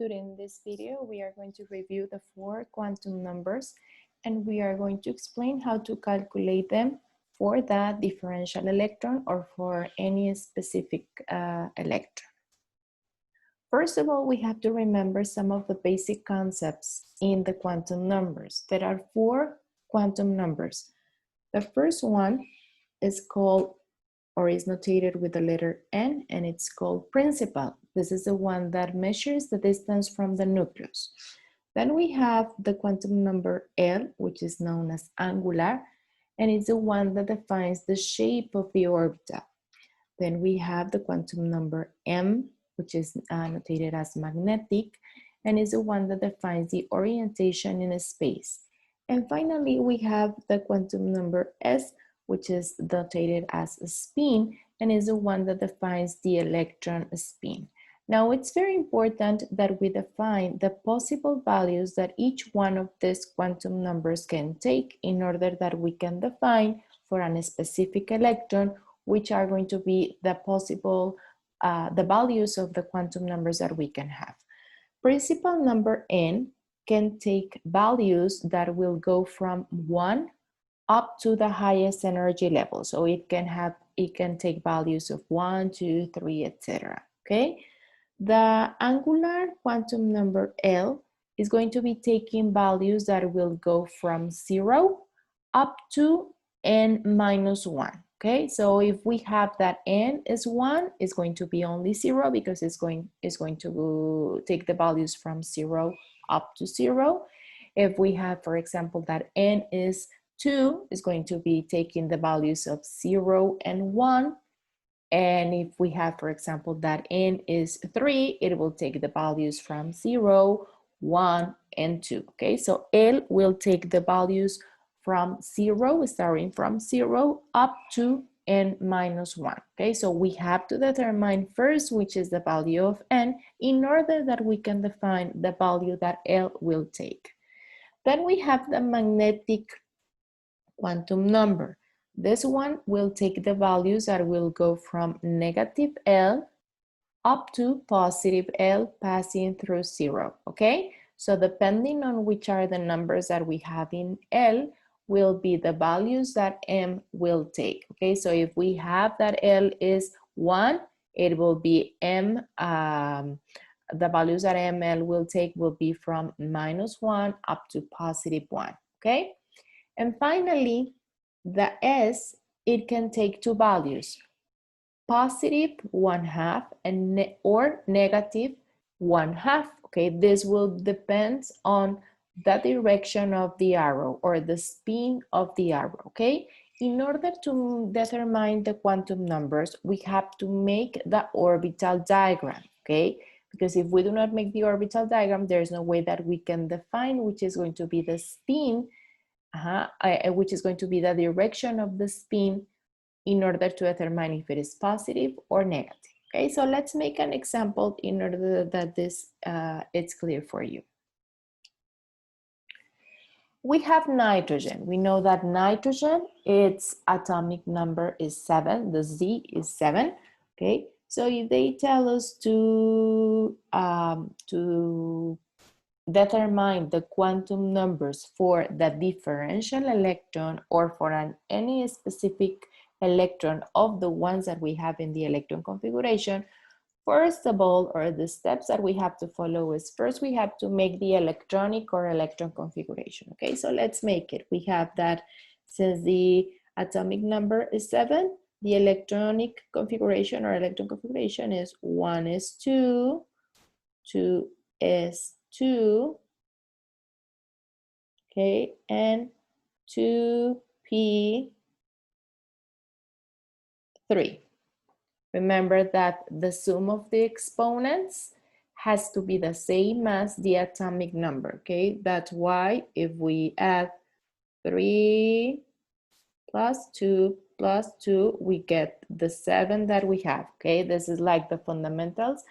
During this video, we are going to review the 4 quantum numbers and we are going to explain how to calculate them for the differential electron or for any specific electron. First of all, we have to remember some of the basic concepts in the quantum numbers. There are 4 quantum numbers. The first one is called or is notated with the letter N, and it's called principal. This is the one that measures the distance from the nucleus. Then we have the quantum number L, which is known as angular, and it's the one that defines the shape of the orbital. Then we have the quantum number M, which is notated as magnetic, and is the one that defines the orientation in space. And finally, we have the quantum number S, which is notated as a spin and is the one that defines the electron spin. Now, it's very important that we define the possible values that each one of these quantum numbers can take in order that we can define for a specific electron which are going to be the possible, the values of the quantum numbers that we can have. Principal number N can take values that will go from 1 up to the highest energy level. So it can take values of 1, 2, 3, etc. Okay? The angular quantum number L is going to be taking values that will go from 0 up to n minus 1. Okay, so if we have that n is 1, it's going to be only 0 because it's going to take the values from 0 up to 0. If we have, for example, that n is 2, is going to be taking the values of 0 and 1. And if we have, for example, that n is 3, it will take the values from 0, 1, and 2. Okay, so L will take the values from 0, starting from 0 up to n minus 1. Okay, so we have to determine first which is the value of n in order that we can define the value that L will take. Then we have the magnetic quantum number. This one will take the values that will go from negative L up to positive L passing through 0, okay? So depending on which are the numbers that we have in L will be the values that M will take, okay? So if we have that L is 1, it will be M, the values that ML will take will be from -1 up to +1, okay? And finally, the S, it can take 2 values, positive 1/2 and or negative 1/2. Okay, this will depend on the direction of the arrow or the spin of the arrow. Okay, in order to determine the quantum numbers, we have to make the orbital diagram. Okay, because if we do not make the orbital diagram, there's no way that we can define which is going to be the spin. Which is going to be the direction of the spin in order to determine if it is positive or negative. Okay, so let's make an example in order that this it's clear for you. We have nitrogen. We know that nitrogen, its atomic number is 7. The Z is 7. Okay, so if they tell us to determine the quantum numbers for the differential electron or for any specific electron of the ones that we have in the electron configuration, first of all, or the steps that we have to follow is first we have to make the electronic or electron configuration. Okay, so let's make it. We have that since the atomic number is 7, the electronic configuration or electron configuration is 1s2, 2s2, okay, and 2p3. Remember that the sum of the exponents has to be the same as the atomic number, okay? That's why if we add 3 plus 2 plus 2, we get the 7 that we have, okay? This is like the fundamentals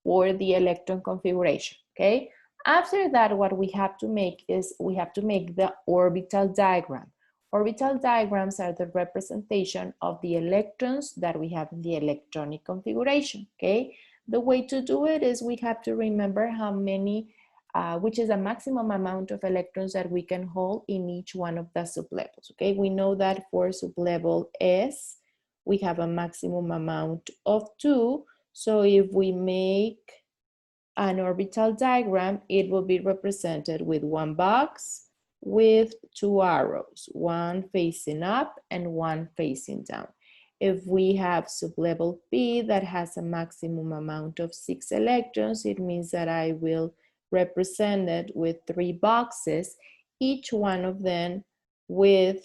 for the electron configuration, okay? After that, what we have to make is we have to make the orbital diagram. Orbital diagrams are the representation of the electrons that we have in the electronic configuration, okay? The way to do it is we have to remember how many, which is a maximum amount of electrons that we can hold in each one of the sublevels, okay? We know that for sublevel S, we have a maximum amount of 2. So if we make an orbital diagram, it will be represented with one box with 2 arrows, one facing up and one facing down. If we have sublevel P that has a maximum amount of 6 electrons, it means that I will represent it with 3 boxes, each one of them with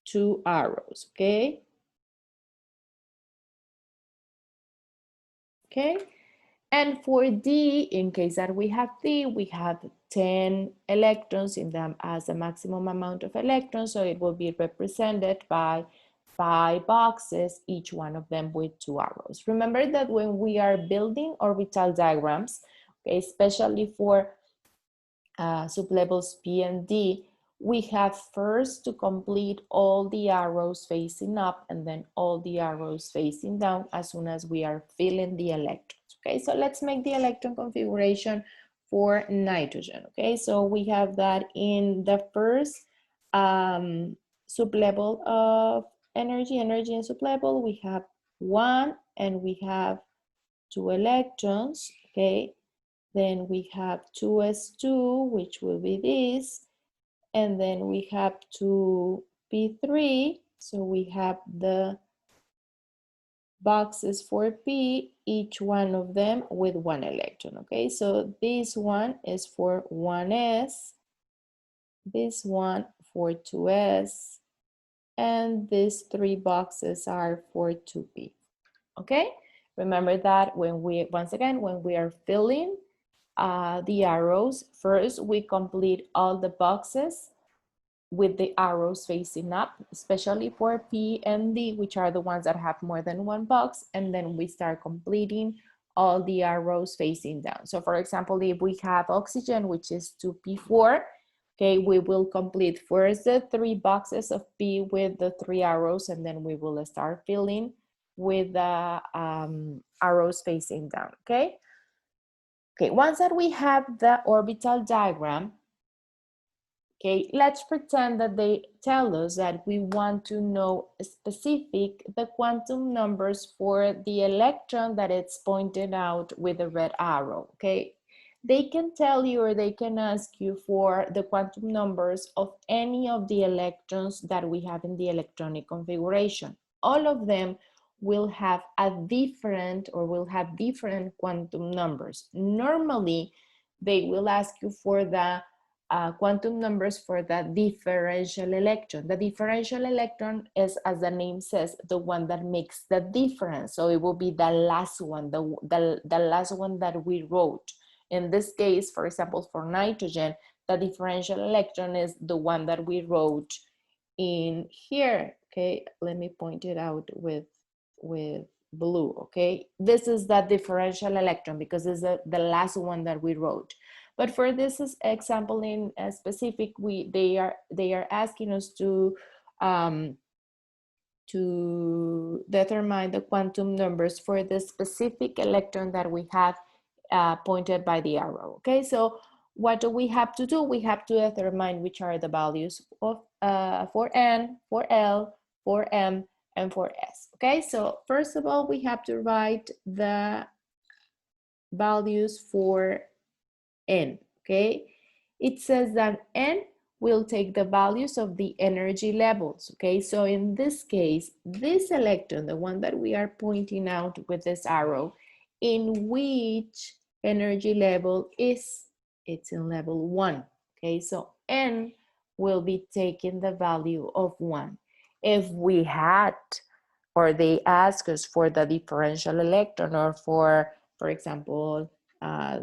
2 arrows, okay? Okay, and for D, in case that we have D, we have 10 electrons in them as a maximum amount of electrons, so it will be represented by 5 boxes, each one of them with 2 arrows. Remember that when we are building orbital diagrams, okay, especially for sublevels P and D, we have first to complete all the arrows facing up and then all the arrows facing down as soon as we are filling the electrons. Okay, so let's make the electron configuration for nitrogen. Okay, so we have that in the first sublevel of energy and sublevel, we have 1 and we have 2 electrons. Okay, then we have 2s2, which will be this, and then we have 2p3, so we have the boxes for P, each one of them with 1 electron, okay? So this one is for 1s, this one for 2s, and these 3 boxes are for 2p, okay? Remember that when we, once again, when we are filling the arrows, first we complete all the boxes with the arrows facing up, especially for P and D, which are the ones that have more than 1 box, and then we start completing all the arrows facing down. So for example, if we have oxygen, which is 2P4, okay, we will complete first the 3 boxes of P with the 3 arrows, and then we will start filling with the arrows facing down, okay? Okay, once that we have the orbital diagram, okay, let's pretend that they tell us that we want to know specific the quantum numbers for the electron that it's pointed out with a red arrow, okay? They can tell you or they can ask you for the quantum numbers of any of the electrons that we have in the electronic configuration. All of them will have a different or will have different quantum numbers. Normally, they will ask you for the quantum numbers for the differential electron. The differential electron is, as the name says, the one that makes the difference. So it will be the last one, the last one that we wrote. In this case, for example, for nitrogen, the differential electron is the one that we wrote in here. Okay, let me point it out with blue. Okay, this is the differential electron because it's the last one that we wrote. But for this example in specific, they are asking us to determine the quantum numbers for the specific electron that we have pointed by the arrow. Okay, so what do we have to do? We have to determine which are the values of for N, for L, for M, and for S. Okay, so first of all, we have to write the values for N, okay? It says that N will take the values of the energy levels, okay? So in this case, this electron, the one that we are pointing out with this arrow, in which energy level is, it's in level 1, okay? So N will be taking the value of 1. If we had, or they ask us for the differential electron, or for example,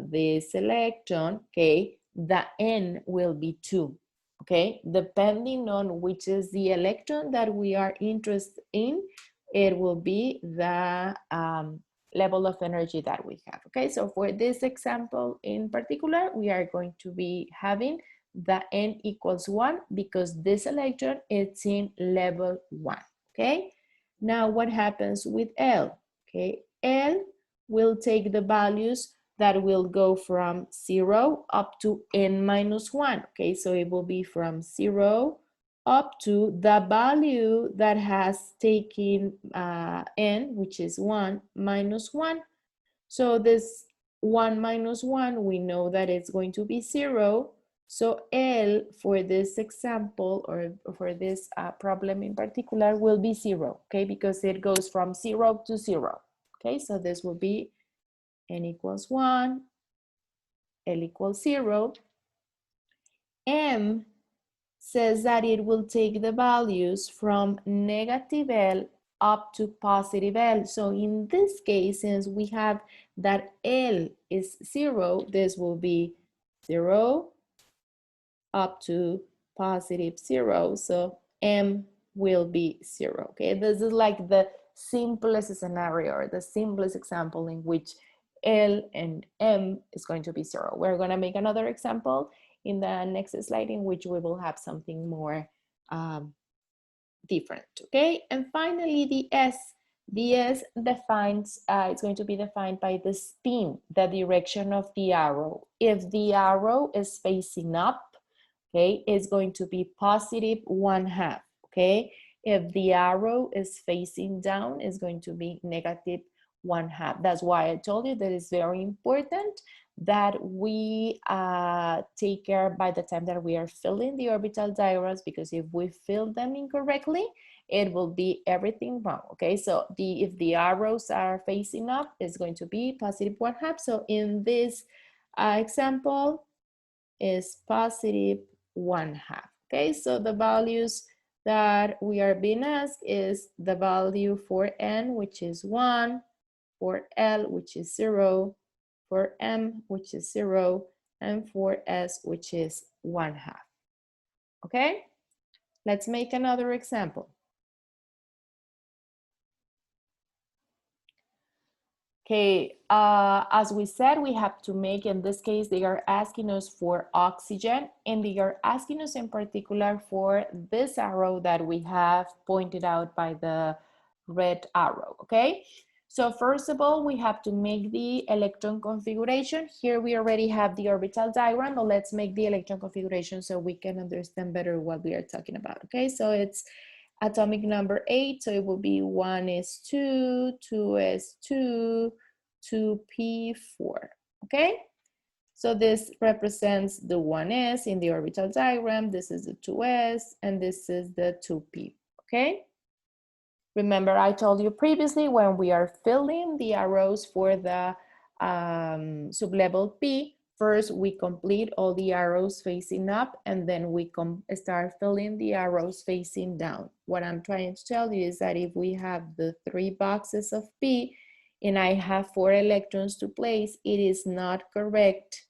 this electron, okay, the N will be 2, okay? Depending on which is the electron that we are interested in, it will be the level of energy that we have, okay? So for this example in particular, we are going to be having the N equals 1 because this electron is in level 1, okay? Now what happens with L? Okay, L will take the values that will go from 0 up to n minus 1. Okay, so it will be from 0 up to the value that has taken n, which is 1 minus 1. So this 1 minus 1, we know that it's going to be 0. So L for this example, or for this problem in particular, will be 0, okay? Because it goes from 0 to 0, okay? So this will be n equals 1, L equals 0. M says that it will take the values from negative L up to positive L. So in this case, since we have that L is 0, this will be 0 up to positive 0. So M will be 0. Okay, this is like the simplest scenario, or the simplest example in which L and M is going to be 0. We're going to make another example in the next slide in which we will have something more different. Okay, and finally the S. The S defines, it's going to be defined by the spin, the direction of the arrow. If the arrow is facing up, okay, it's going to be positive 1/2, okay? If the arrow is facing down, it's going to be negative 1/2. That's why I told you that it's very important that we take care by the time that we are filling the orbital diagrams, because if we fill them incorrectly, it will be everything wrong, okay? So if the arrows are facing up, it's going to be positive 1/2. So in this example is positive 1/2, okay? So the values that we are being asked is the value for n, which is 1, for L, which is 0, for M, which is 0, and for S, which is 1/2. Okay? Let's make another example. Okay, as we said, we have to make, in this case, they are asking us for oxygen, and they are asking us in particular for this arrow that we have pointed out by the red arrow, okay? So first of all, we have to make the electron configuration. Here we already have the orbital diagram, but let's make the electron configuration so we can understand better what we are talking about, okay? So it's atomic number 8, so it will be 1s2, 2s2, 2p4, okay? So this represents the 1s in the orbital diagram, this is the 2s, and this is the 2p, okay? Remember, I told you previously, when we are filling the arrows for the sublevel P, first we complete all the arrows facing up, and then we start filling the arrows facing down. What I'm trying to tell you is that if we have the 3 boxes of P, and I have 4 electrons to place, it is not correct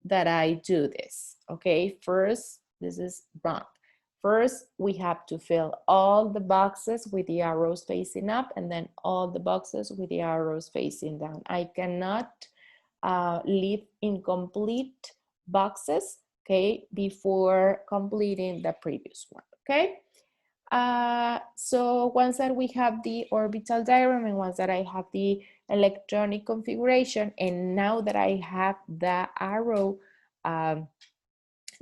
that I do this, okay? First, this is wrong. First, we have to fill all the boxes with the arrows facing up, and then all the boxes with the arrows facing down. I cannot leave incomplete boxes, okay, before completing the previous one, okay? So once that we have the orbital diagram, and once that I have the electronic configuration, and now that I have the arrow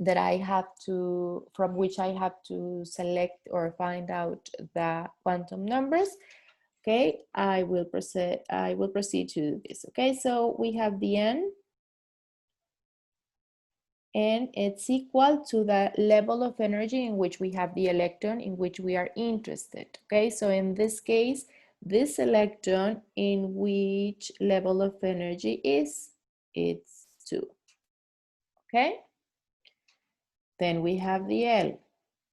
that I have to, from which I have to select or find out the quantum numbers, okay, I will proceed to do this, okay? So we have the n, and it's equal to the level of energy in which we have the electron in which we are interested, okay? So in this case, this electron in which level of energy is, it's 2, okay? Then we have the L.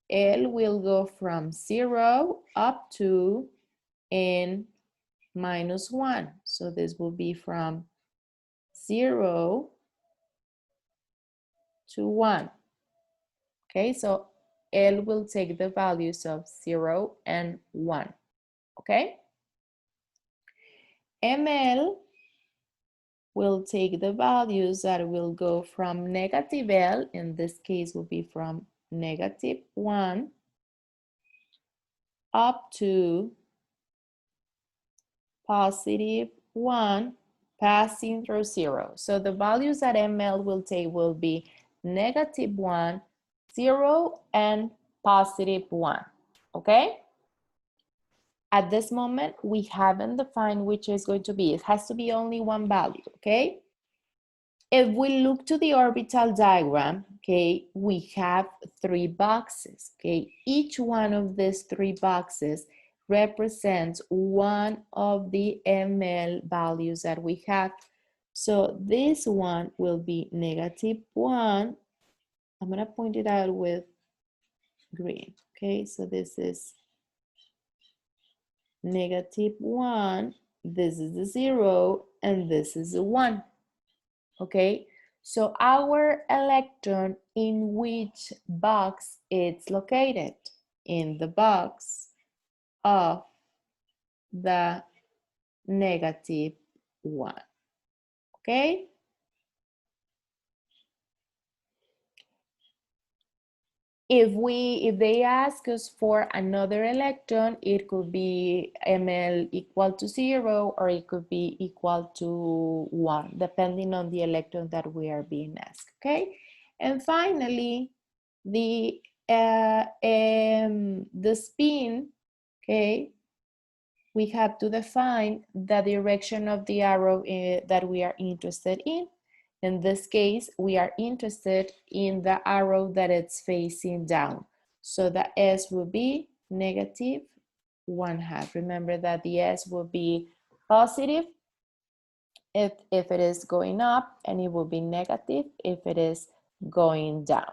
L will go from 0 up to n minus 1. So this will be from 0 to 1. Okay, so L will take the values of 0 and 1. Okay? ML will take the values that will go from negative L, in this case will be from negative 1 up to positive 1 passing through 0. So the values that ML will take will be -1, 0, and +1, okay? At this moment, we haven't defined which is going to be. It has to be only one value, okay? If we look to the orbital diagram, okay, we have 3 boxes, okay? Each one of these 3 boxes represents one of the ML values that we have. So this one will be -1. I'm gonna point it out with green, okay? So this is -1, this is the 0, and this is the 1, okay? So our electron, in which box it's located? In the box of the -1, okay? If they ask us for another electron, it could be ML equal to 0, or it could be equal to 1, depending on the electron that we are being asked, okay? And finally, the spin, okay, we have to define the direction of the arrow that we are interested in. In this case, we are interested in the arrow that it's facing down. So the S will be -1/2. Remember that the S will be positive if it is going up, and it will be negative if it is going down.